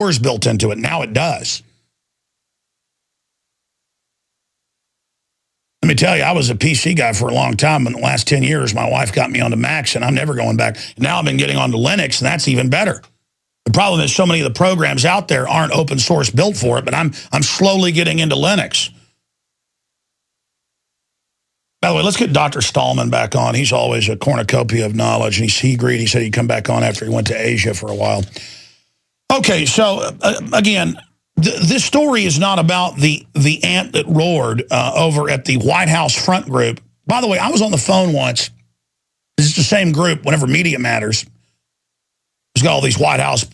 wars built into it. Now it does. Let me tell you, I was a PC guy for a long time. In the last 10 years, my wife got me onto Macs, and I'm never going back. Now I've been getting onto Linux, and that's even better. The problem is so many of the programs out there aren't open source built for it, but I'm slowly getting into Linux. By the way, let's get Dr. Stallman back on. He's always a cornucopia of knowledge, and he agreed. He said he'd come back on after he went to Asia for a while. Okay, so again, this story is not about the ant that roared over at the White House front group. By the way, I was on the phone once. This is the same group, whenever Media Matters. There's got all these White House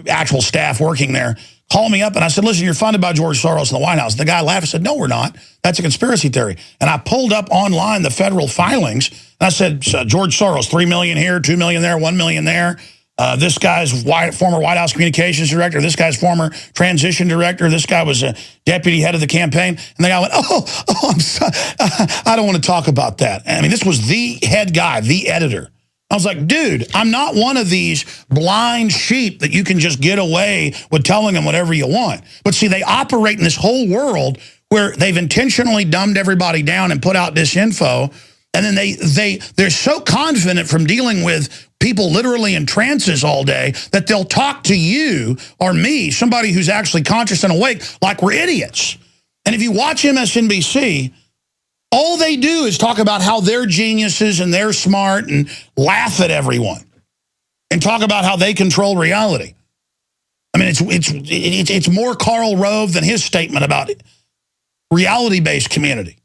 actual staff working there. Called me up, and I said, listen, you're funded by George Soros in the White House. And the guy laughed and said, no, we're not. That's a conspiracy theory. And I pulled up online the federal filings, and I said, George Soros, $3 million here, $2 million there, $1 million there. This guy's former White House communications director. This guy's former transition director. This guy was a deputy head of the campaign. And the guy went, I'm sorry. I don't want to talk about that. I mean, this was the head guy, the editor. I was like, dude, I'm not one of these blind sheep that you can just get away with telling them whatever you want. But see, they operate in this whole world where they've intentionally dumbed everybody down and put out disinfo. And then they're so confident from dealing with people literally in trances all day that they'll talk to you or me, somebody who's actually conscious and awake, like we're idiots. And if you watch MSNBC, all they do is talk about how they're geniuses and they're smart and laugh at everyone and talk about how they control reality. I mean, it's more Karl Rove than his statement about reality-based community.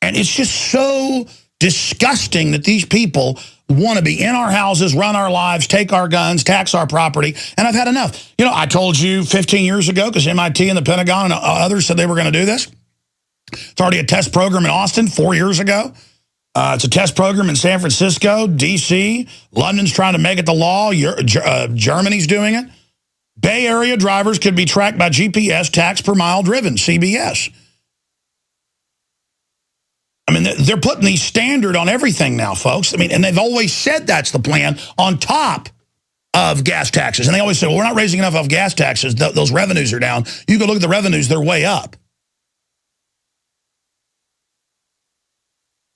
And it's just so disgusting that these people want to be in our houses, run our lives, take our guns, tax our property, and I've had enough. You know, I told you 15 years ago, because MIT and the Pentagon and others said they were going to do this. It's already a test program in Austin 4 years ago. It's a test program in San Francisco, D.C. London's trying to make it the law. Germany's doing it. Bay Area drivers could be tracked by GPS, tax per mile driven, CBS. I mean, they're putting the standard on everything now, folks. I mean, and they've always said that's the plan on top of gas taxes. And they always say, well, we're not raising enough of gas taxes. Those revenues are down. You go look at the revenues, they're way up.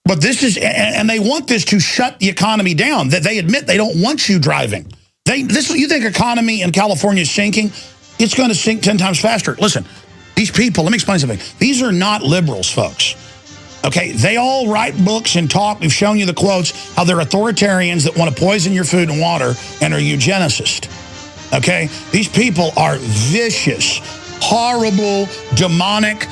But this is, and they want this to shut the economy down. That they admit they don't want you driving. You think economy in California is sinking? It's going to sink 10 times faster. Listen, these people, let me explain something. These are not liberals, folks. Okay, they all write books and talk. We've shown you the quotes, how they're authoritarians that want to poison your food and water and are eugenicists. Okay, these people are vicious, horrible, demonic,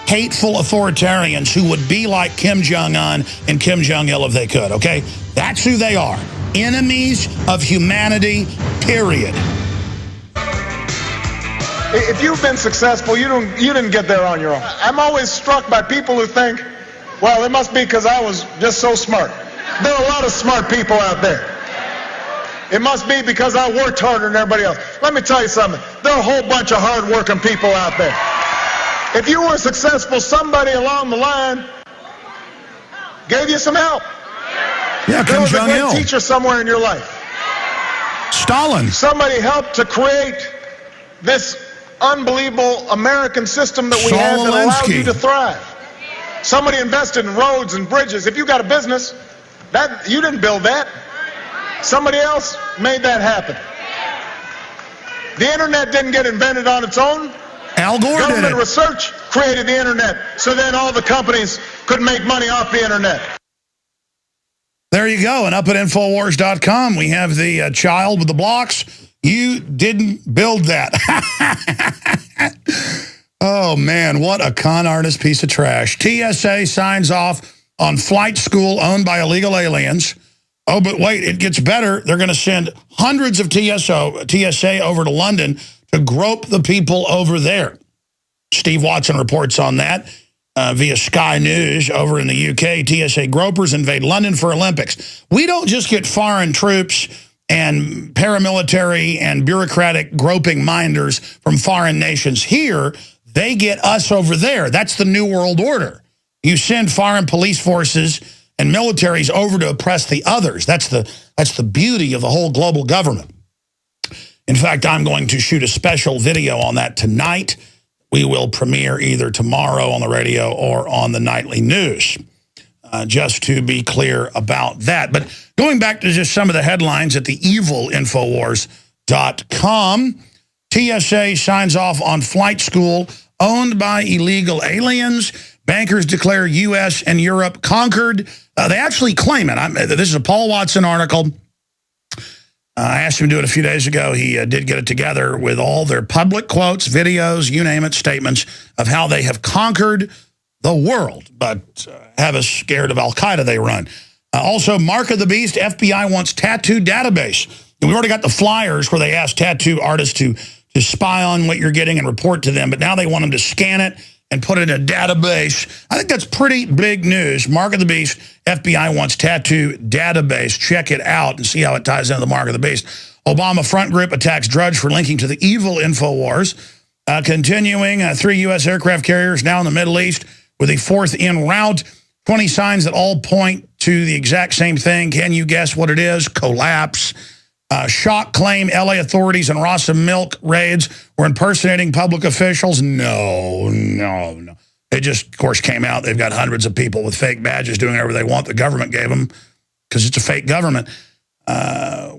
hateful authoritarians who would be like Kim Jong-un and Kim Jong-il if they could, okay? That's who they are. Enemies of humanity, period. If you've been successful, you didn't get there on your own. I'm always struck by people who think, well, it must be because I was just so smart. There are a lot of smart people out there. It must be because I worked harder than everybody else. Let me tell you something. There are a whole bunch of hard-working people out there. If you were successful, somebody along the line gave you some help. Yeah, there Kim was Jong-il. a great teacher somewhere in your life. Stalin. Somebody helped to create this unbelievable American system that we have that allowed you to thrive. Somebody invested in roads and bridges. If you got a business, you didn't build that. Somebody else made that happen. The internet didn't get invented on its own. Al Gore did it. Government research created the internet, so then all the companies could make money off the internet. There you go. And up at Infowars.com, we have the child with the blocks. You didn't build that. Oh, man, what a con artist piece of trash. TSA signs off on flight school owned by illegal aliens. Oh, but wait, it gets better. They're going to send hundreds of TSA over to London to grope the people over there. Steve Watson reports on that via Sky News over in the UK. TSA gropers invade London for Olympics. We don't just get foreign troops and paramilitary and bureaucratic groping minders from foreign nations here. They get us over there. That's the New World Order. You send foreign police forces and militaries over to oppress the others. That's the beauty of the whole global government. In fact, I'm going to shoot a special video on that tonight. We will premiere either tomorrow on the radio or on the nightly news, just to be clear about that. But going back to just some of the headlines at the evilinfowars.com, TSA signs off on flight school owned by illegal aliens. Bankers declare U.S. and Europe conquered. They actually claim it. This is a Paul Watson article. I asked him to do it a few days ago. He did get it together with all their public quotes, videos, you name it, statements of how they have conquered the world, but have us scared of Al-Qaeda they run. Also, Mark of the Beast, FBI wants tattoo database. And we've already got the flyers where they ask tattoo artists to spy on what you're getting and report to them, but now they want them to scan it and put it in a database. I think that's pretty big news. Mark of the Beast, FBI wants tattoo database. Check it out and see how it ties into the Mark of the Beast. Obama front group attacks Drudge for linking to the evil InfoWars. Continuing, 3 U.S. aircraft carriers now in the Middle East with a 4th en route. 20 signs that all point to the exact same thing. Can you guess what it is? Collapse. Shock claim LA authorities and Rasa Milk raids were impersonating public officials. No. It just, of course, came out. They've got hundreds of people with fake badges doing whatever they want. The government gave them because it's a fake government.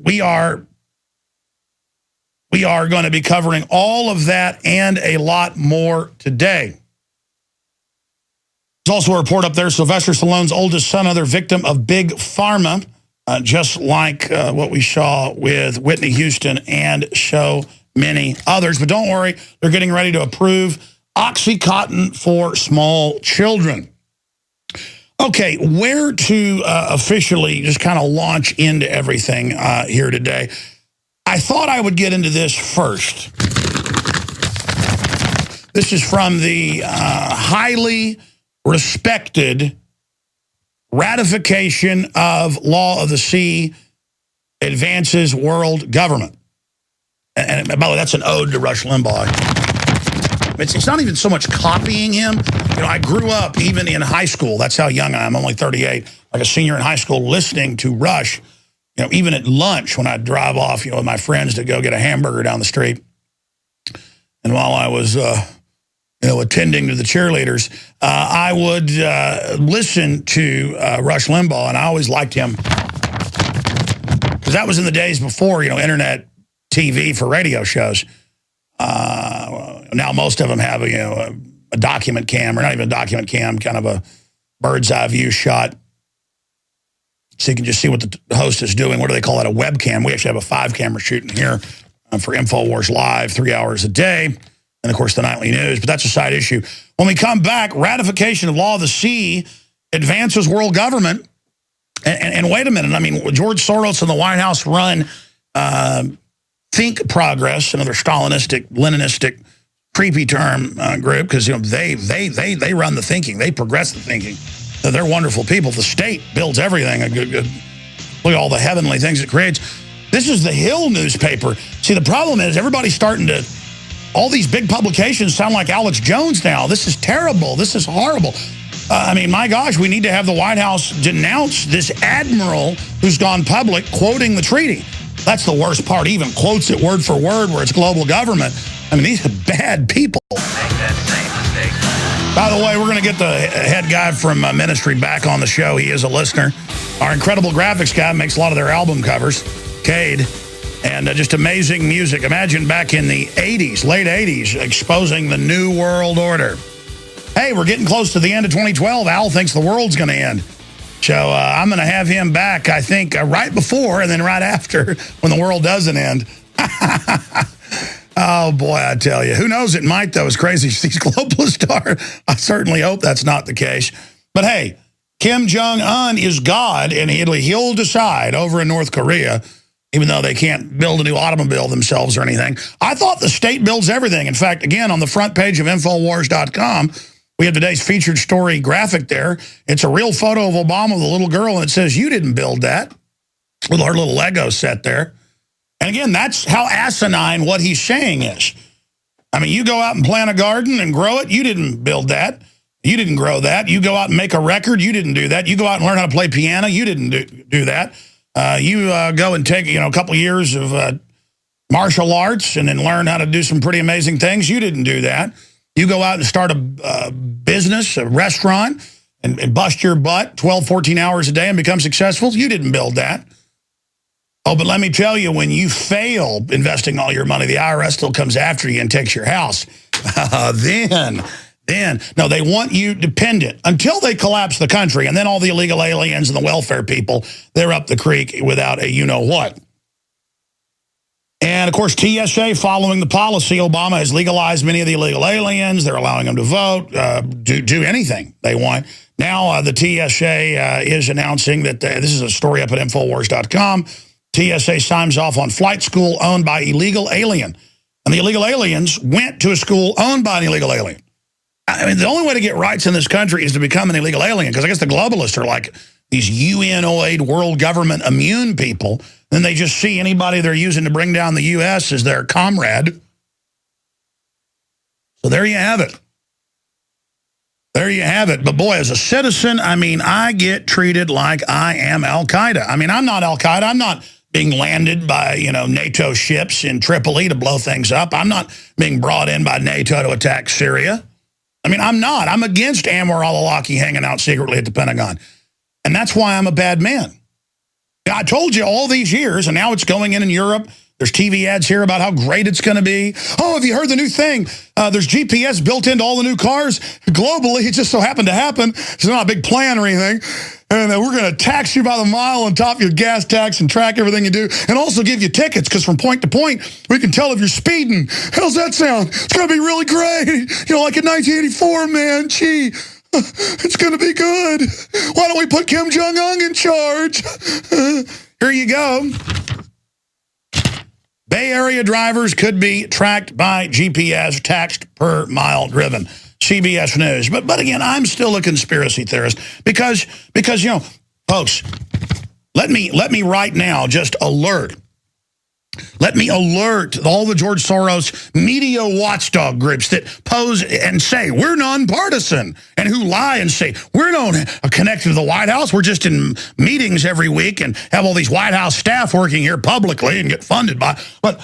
We are going to be covering all of that and a lot more today. There's also a report up there. Sylvester Stallone's oldest son, another victim of Big Pharma. Just like what we saw with Whitney Houston and so many others. But don't worry, they're getting ready to approve Oxycontin for small children. Okay, where to officially just kind of launch into everything here today. I thought I would get into this first. This is from the highly respected ratification of Law of the Sea advances world government. And by the way, that's an ode to Rush Limbaugh. It's not even so much copying him. You know, I grew up even in high school. That's how young I am. I'm only 38. Like a senior in high school listening to Rush, you know, even at lunch when I'd drive off, you know, with my friends to go get a hamburger down the street. And while I was attending to the cheerleaders, I would listen to Rush Limbaugh, and I always liked him because that was in the days before, internet TV for radio shows. Now most of them have a document cam, or not even a document cam, kind of a bird's eye view shot, so you can just see what the host is doing. What do they call it? A webcam. We actually have a 5-camera shooting here for InfoWars Live, 3 hours a day. And, of course, the nightly news. But that's a side issue. When we come back, ratification of Law of the Sea advances world government. And wait a minute. I mean, George Soros and the White House run Think Progress, another Stalinistic, Leninistic, creepy term group, because they run the thinking. They progress the thinking. They're wonderful people. The state builds everything. Look at all the heavenly things it creates. This is the Hill newspaper. See, the problem is everybody's starting to... All these big publications sound like Alex Jones now. This is terrible. This is horrible. I mean, my gosh, we need to have the White House denounce this admiral who's gone public quoting the treaty. That's the worst part. He even quotes it word for word where it's global government. I mean, these are bad people. By the way, we're going to get the head guy from Ministry back on the show. He is a listener. Our incredible graphics guy makes a lot of their album covers, Cade. And just amazing music. Imagine back in the 80s, late 80s, exposing the New World Order. Hey, we're getting close to the end of 2012. Al thinks the world's going to end. So I'm going to have him back, I think, right before and then right after when the world doesn't end. Oh, boy, I tell you. Who knows? It might, though, as crazy as these globalists are. I certainly hope that's not the case. But, hey, Kim Jong-un is God, and he'll decide over in North Korea, even though they can't build a new automobile themselves or anything. I thought the state builds everything. In fact, again, on the front page of Infowars.com, we have today's featured story graphic there. It's a real photo of Obama with a little girl, and it says, "You didn't build that," with our little Lego set there. And again, that's how asinine what he's saying is. I mean, you go out and plant a garden and grow it. You didn't build that. You didn't grow that. You go out and make a record. You didn't do that. You go out and learn how to play piano. You didn't do that. You go and take a couple of years of martial arts and then learn how to do some pretty amazing things. You didn't do that. You go out and start a business, a restaurant, and bust your butt 12, 14 hours a day and become successful. You didn't build that. Oh, but let me tell you, when you fail investing all your money, the IRS still comes after you and takes your house. No, they want you dependent until they collapse the country. And then all the illegal aliens and the welfare people, they're up the creek without a you-know-what. And, of course, TSA, following the policy, Obama has legalized many of the illegal aliens. They're allowing them to vote, do anything they want. Now the TSA is announcing that this is a story up at Infowars.com. TSA signs off on flight school owned by illegal alien. And the illegal aliens went to a school owned by an illegal alien. I mean, the only way to get rights in this country is to become an illegal alien, because I guess the globalists are like these UN-OA'd world government immune people. Then they just see anybody they're using to bring down the U.S. as their comrade. So there you have it. There you have it. But boy, as a citizen, I mean, I get treated like I am Al-Qaeda. I mean, I'm not Al-Qaeda. I'm not being landed by, NATO ships in Tripoli to blow things up. I'm not being brought in by NATO to attack Syria. I mean, I'm not. I'm against Anwar al-Awlaki hanging out secretly at the Pentagon. And that's why I'm a bad man. I told you all these years, and now it's going in Europe. There's TV ads here about how great it's going to be. Oh, have you heard the new thing? There's GPS built into all the new cars globally. It just so happened to happen. It's not a big plan or anything. And we're going to tax you by the mile on top of your gas tax and track everything you do, and also give you tickets, because from point to point, we can tell if you're speeding. How's that sound? It's going to be really great. Like in 1984, man. Gee, it's going to be good. Why don't we put Kim Jong-un in charge? Here you go. Bay Area drivers could be tracked by GPS, taxed per mile driven. CBS News. But again, I'm still a conspiracy theorist because folks, let me right now just alert. Let me alert all the George Soros media watchdog groups that pose and say we're nonpartisan, and who lie and say we're not connected to the White House. We're just in meetings every week and have all these White House staff working here publicly and get funded by. But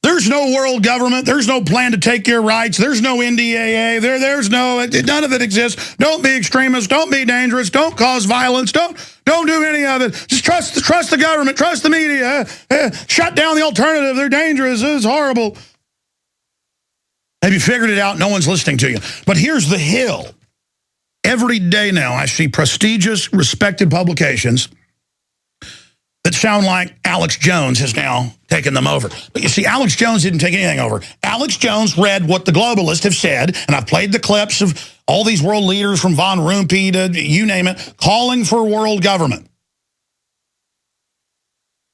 there's no world government. There's no plan to take your rights. There's no NDAA. There's none of it exists. Don't be extremists. Don't be dangerous. Don't cause violence. Don't do any of it. Just trust the government. Trust the media. Shut down the alternative. They're dangerous. It's horrible. Have you figured it out? No one's listening to you. But here's the hill. Every day now I see prestigious, respected publications that sound like Alex Jones has now taken them over. But you see, Alex Jones didn't take anything over. Alex Jones read what the globalists have said, and I've played the clips of all these world leaders from Von Rumpi to you name it, calling for world government.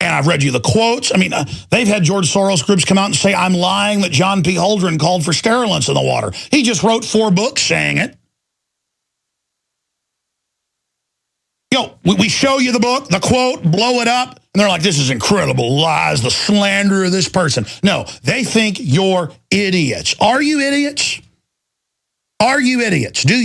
And I've read you the quotes. I mean, they've had George Soros groups come out and say, I'm lying that John P. Holdren called for sterilants in the water. He just wrote 4 books saying it. We show you the book, the quote, blow it up, and they're like, this is incredible lies, the slander of this person. No, they think you're idiots. Are you idiots? Are you idiots? Do you?